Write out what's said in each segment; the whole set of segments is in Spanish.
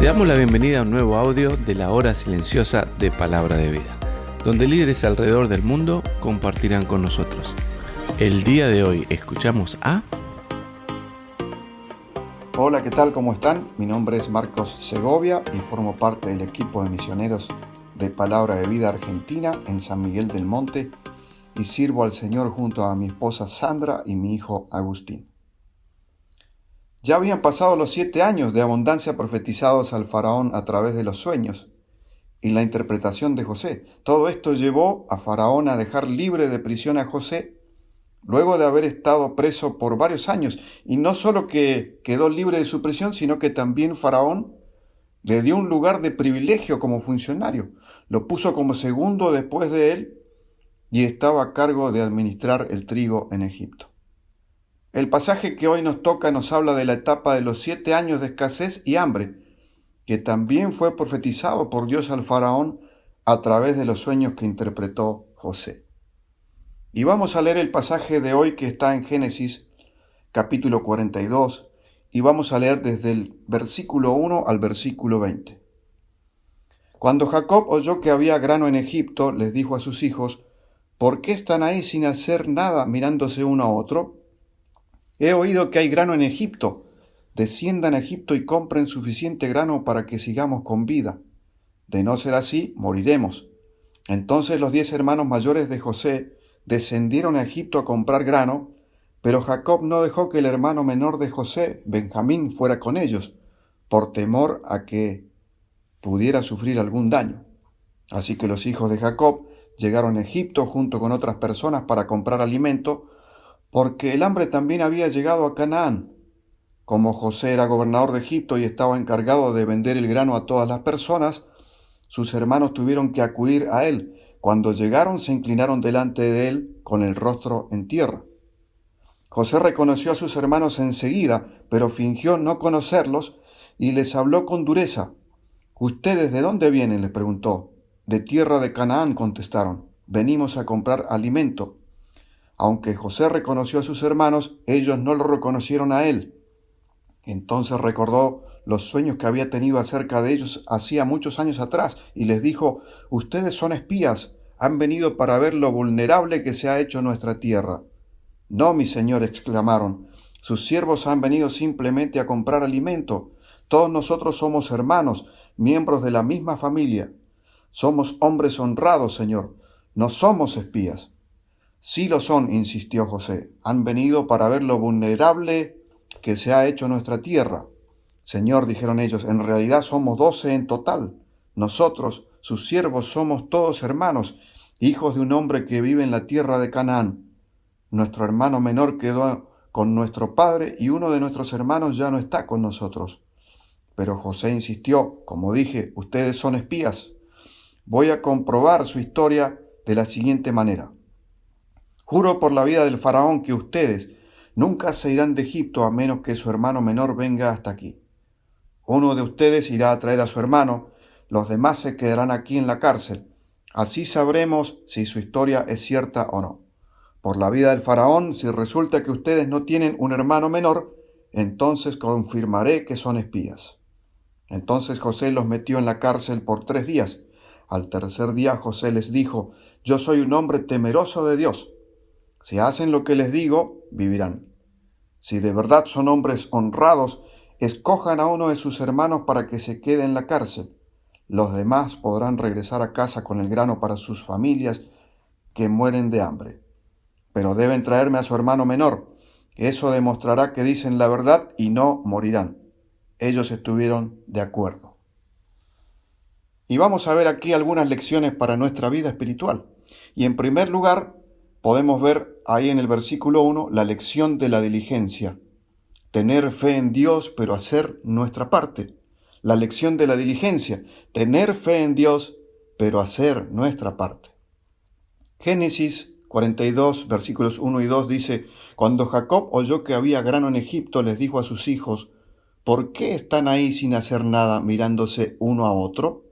Te damos la bienvenida a un nuevo audio de la hora silenciosa de Palabra de Vida, donde líderes alrededor del mundo compartirán con nosotros. El día de hoy escuchamos a... Hola, ¿qué tal? ¿Cómo están? Mi nombre es Marcos Segovia y formo parte del equipo de misioneros de Palabra de Vida Argentina en San Miguel del Monte y sirvo al Señor junto a mi esposa Sandra y mi hijo Agustín. Ya habían pasado los 7 años de abundancia profetizados al faraón a través de los sueños y la interpretación de José. Todo esto llevó a Faraón a dejar libre de prisión a José luego de haber estado preso por varios años. Y no solo que quedó libre de su prisión, sino que también Faraón le dio un lugar de privilegio como funcionario. Lo puso como segundo después de él y estaba a cargo de administrar el trigo en Egipto. El pasaje que hoy nos toca nos habla de la etapa de los 7 años de escasez y hambre, que también fue profetizado por Dios al faraón a través de los sueños que interpretó José. Y vamos a leer el pasaje de hoy que está en Génesis capítulo 42 y vamos a leer desde el versículo 1 al versículo 20. Cuando Jacob oyó que había grano en Egipto, les dijo a sus hijos: ¿por qué están ahí sin hacer nada mirándose uno a otro? He oído que hay grano en Egipto. Desciendan a Egipto y compren suficiente grano para que sigamos con vida. De no ser así, moriremos. Entonces los 10 hermanos mayores de José descendieron a Egipto a comprar grano, pero Jacob no dejó que el hermano menor de José, Benjamín, fuera con ellos, por temor a que pudiera sufrir algún daño. Así que los hijos de Jacob llegaron a Egipto junto con otras personas para comprar alimento, porque el hambre también había llegado a Canaán. Como José era gobernador de Egipto y estaba encargado de vender el grano a todas las personas, sus hermanos tuvieron que acudir a él. Cuando llegaron, se inclinaron delante de él con el rostro en tierra. José reconoció a sus hermanos enseguida, pero fingió no conocerlos y les habló con dureza. ¿Ustedes de dónde vienen?, les preguntó. De tierra de Canaán, contestaron. Venimos a comprar alimento. Aunque José reconoció a sus hermanos, ellos no lo reconocieron a él. Entonces recordó los sueños que había tenido acerca de ellos hacía muchos años atrás y les dijo: ustedes son espías, han venido para ver lo vulnerable que se ha hecho nuestra tierra. No, mi señor, exclamaron, sus siervos han venido simplemente a comprar alimento. Todos nosotros somos hermanos, miembros de la misma familia. Somos hombres honrados, señor, no somos espías. Sí lo son, insistió José. Han venido para ver lo vulnerable que se ha hecho nuestra tierra. Señor, dijeron ellos, en realidad somos 12 en total. Nosotros, sus siervos, somos todos hermanos, hijos de un hombre que vive en la tierra de Canaán. Nuestro hermano menor quedó con nuestro padre y uno de nuestros hermanos ya no está con nosotros. Pero José insistió, como dije, ustedes son espías. Voy a comprobar su historia de la siguiente manera. Juro por la vida del faraón que ustedes nunca se irán de Egipto a menos que su hermano menor venga hasta aquí. Uno de ustedes irá a traer a su hermano, los demás se quedarán aquí en la cárcel. Así sabremos si su historia es cierta o no. Por la vida del faraón, si resulta que ustedes no tienen un hermano menor, entonces confirmaré que son espías. Entonces José los metió en la cárcel por 3 días. Al tercer día José les dijo: yo soy un hombre temeroso de Dios. Si hacen lo que les digo, vivirán. Si de verdad son hombres honrados, escojan a uno de sus hermanos para que se quede en la cárcel. Los demás podrán regresar a casa con el grano para sus familias que mueren de hambre. Pero deben traerme a su hermano menor. Eso demostrará que dicen la verdad y no morirán. Ellos estuvieron de acuerdo. Y vamos a ver aquí algunas lecciones para nuestra vida espiritual. Y en primer lugar, podemos ver ahí en el versículo 1 la lección de la diligencia. Tener fe en Dios, pero hacer nuestra parte. La lección de la diligencia. Tener fe en Dios, pero hacer nuestra parte. Génesis 42, versículos 1 y 2 dice: cuando Jacob oyó que había grano en Egipto, les dijo a sus hijos: ¿por qué están ahí sin hacer nada mirándose uno a otro?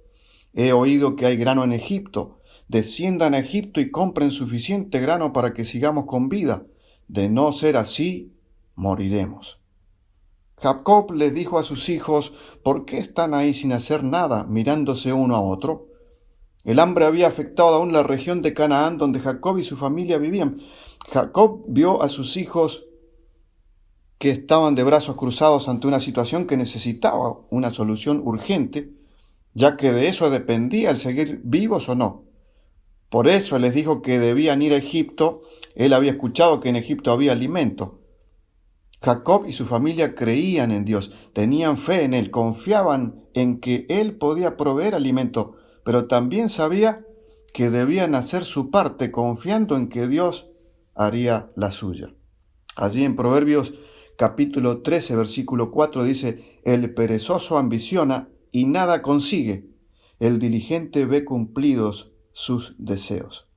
He oído que hay grano en Egipto. Desciendan a Egipto y compren suficiente grano para que sigamos con vida. De no ser así, moriremos. Jacob les dijo a sus hijos: ¿por qué están ahí sin hacer nada, mirándose uno a otro? El hambre había afectado aún la región de Canaán, donde Jacob y su familia vivían. Jacob vio a sus hijos que estaban de brazos cruzados ante una situación que necesitaba una solución urgente, ya que de eso dependía el seguir vivos o no. Por eso les dijo que debían ir a Egipto. Él había escuchado que en Egipto había alimento. Jacob y su familia creían en Dios, tenían fe en Él, confiaban en que Él podía proveer alimento, pero también sabía que debían hacer su parte confiando en que Dios haría la suya. Allí en Proverbios capítulo 13, versículo 4 dice: el perezoso ambiciona y nada consigue, el diligente ve cumplidos sus deseos.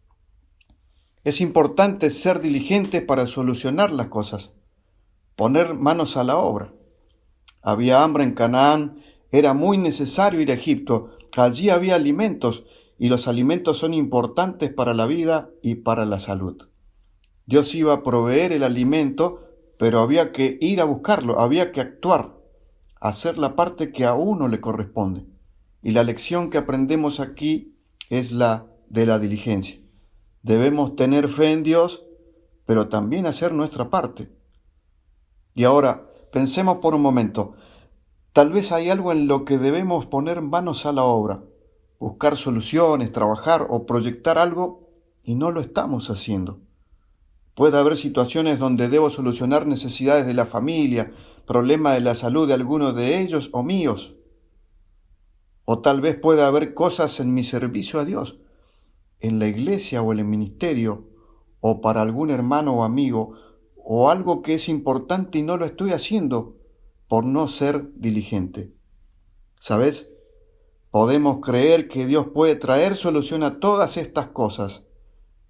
Es importante ser diligente para solucionar las cosas, poner manos a la obra. Había hambre en Canaán, era muy necesario ir a Egipto. Allí había alimentos, y los alimentos son importantes para la vida y para la salud. Dios iba a proveer el alimento, pero había que ir a buscarlo, había que actuar, hacer la parte que a uno le corresponde. Y la lección que aprendemos aquí es la de la diligencia. Debemos tener fe en Dios, pero también hacer nuestra parte. Y ahora, pensemos por un momento, tal vez hay algo en lo que debemos poner manos a la obra, buscar soluciones, trabajar o proyectar algo, y no lo estamos haciendo. Puede haber situaciones donde debo solucionar necesidades de la familia, problemas de la salud de alguno de ellos o míos. O tal vez pueda haber cosas en mi servicio a Dios, en la iglesia o en el ministerio, o para algún hermano o amigo, o algo que es importante y no lo estoy haciendo por no ser diligente. ¿Sabes? Podemos creer que Dios puede traer solución a todas estas cosas,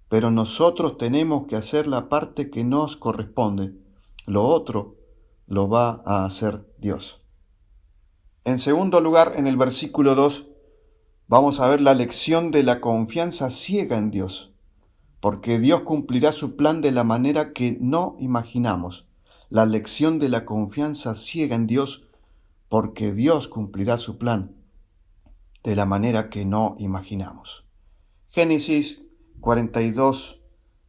pero nosotros tenemos que hacer la parte que nos corresponde. Lo otro lo va a hacer Dios. En segundo lugar, en el versículo 2, vamos a ver la lección de la confianza ciega en Dios, porque Dios cumplirá su plan de la manera que no imaginamos. La lección de la confianza ciega en Dios, porque Dios cumplirá su plan de la manera que no imaginamos. Génesis 42,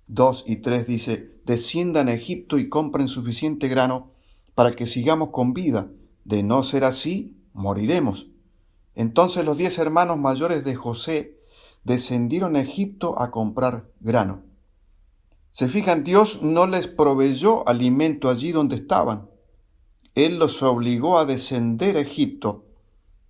2 y 3 dice: desciendan a Egipto y compren suficiente grano para que sigamos con vida. De no ser así, moriremos. Entonces los 10 hermanos mayores de José descendieron a Egipto a comprar grano. Se fijan, Dios no les proveyó alimento allí donde estaban. Él los obligó a descender a Egipto.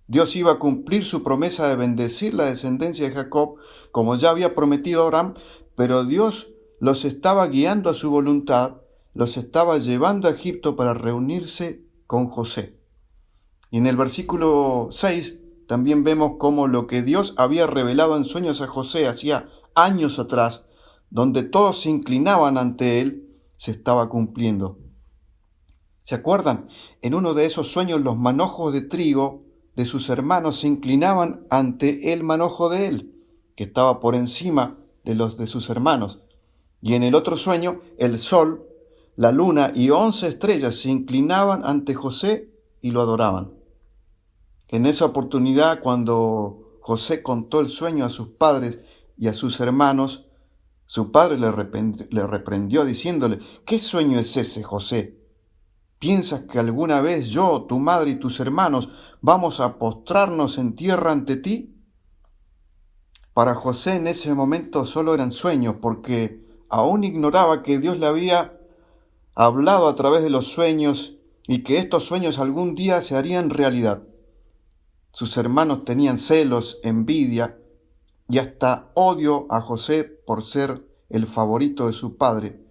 Dios iba a cumplir su promesa de bendecir la descendencia de Jacob, como ya había prometido a Abraham, pero Dios los estaba guiando a su voluntad, los estaba llevando a Egipto para reunirse con José. Y en el versículo 6 también vemos cómo lo que Dios había revelado en sueños a José hacía años atrás, donde todos se inclinaban ante él, se estaba cumpliendo. ¿Se acuerdan? En uno de esos sueños los manojos de trigo de sus hermanos se inclinaban ante el manojo de él, que estaba por encima de los de sus hermanos. Y en el otro sueño, el sol, la luna y 11 estrellas se inclinaban ante José y lo adoraban. En esa oportunidad, cuando José contó el sueño a sus padres y a sus hermanos, su padre le reprendió diciéndole: ¿qué sueño es ese, José? ¿Piensas que alguna vez yo, tu madre y tus hermanos vamos a postrarnos en tierra ante ti? Para José en ese momento solo eran sueños, porque aún ignoraba que Dios le había hablado a través de los sueños y que estos sueños algún día se harían realidad. Sus hermanos tenían celos, envidia y hasta odio a José por ser el favorito de su padre.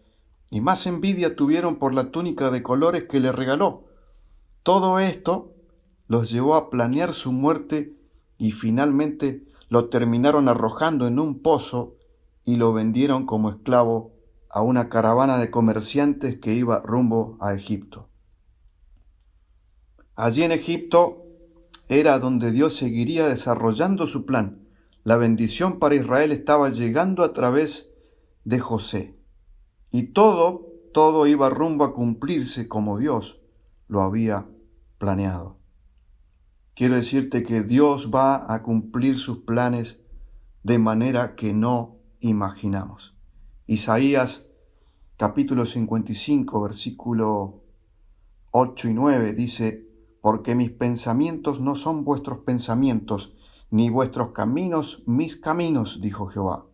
Y más envidia tuvieron por la túnica de colores que le regaló. Todo esto los llevó a planear su muerte y finalmente lo terminaron arrojando en un pozo y lo vendieron como esclavo a una caravana de comerciantes que iba rumbo a Egipto. Allí en Egipto era donde Dios seguiría desarrollando su plan. La bendición para Israel estaba llegando a través de José. Y todo iba rumbo a cumplirse como Dios lo había planeado. Quiero decirte que Dios va a cumplir sus planes de manera que no imaginamos. Isaías capítulo 55, versículo 8 y 9 dice: porque mis pensamientos no son vuestros pensamientos, ni vuestros caminos mis caminos, dijo Jehová.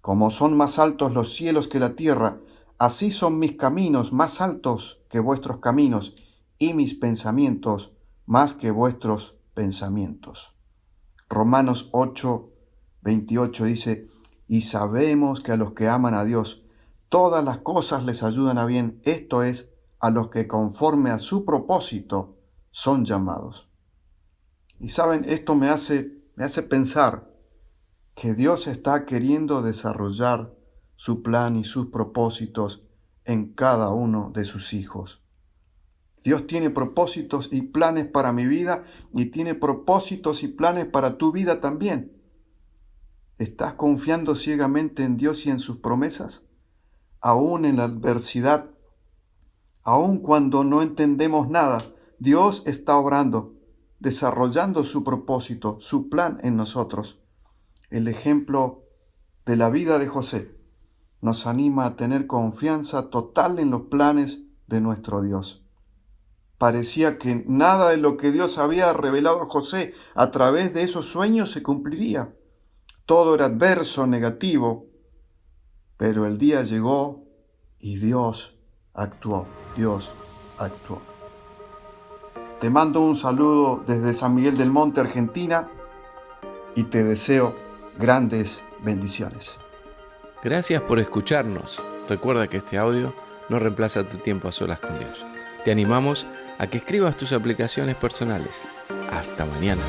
Como son más altos los cielos que la tierra, así son mis caminos más altos que vuestros caminos, y mis pensamientos más que vuestros pensamientos. Romanos 8, 28 dice: y sabemos que a los que aman a Dios, todas las cosas les ayudan a bien, esto es, a los que conforme a su propósito son llamados. Y saben, esto me hace pensar que Dios está queriendo desarrollar su plan y sus propósitos en cada uno de sus hijos. Dios tiene propósitos y planes para mi vida y tiene propósitos y planes para tu vida también. ¿Estás confiando ciegamente en Dios y en sus promesas? Aún en la adversidad, aún cuando no entendemos nada, Dios está obrando, desarrollando su propósito, su plan en nosotros. El ejemplo de la vida de José nos anima a tener confianza total en los planes de nuestro Dios. Parecía que nada de lo que Dios había revelado a José a través de esos sueños se cumpliría. Todo era adverso, negativo, pero el día llegó y Dios actuó. Te mando un saludo desde San Miguel del Monte, Argentina, y te deseo grandes bendiciones. Gracias por escucharnos. Recuerda que este audio no reemplaza tu tiempo a solas con Dios. Te animamos a que escribas tus aplicaciones personales. Hasta mañana.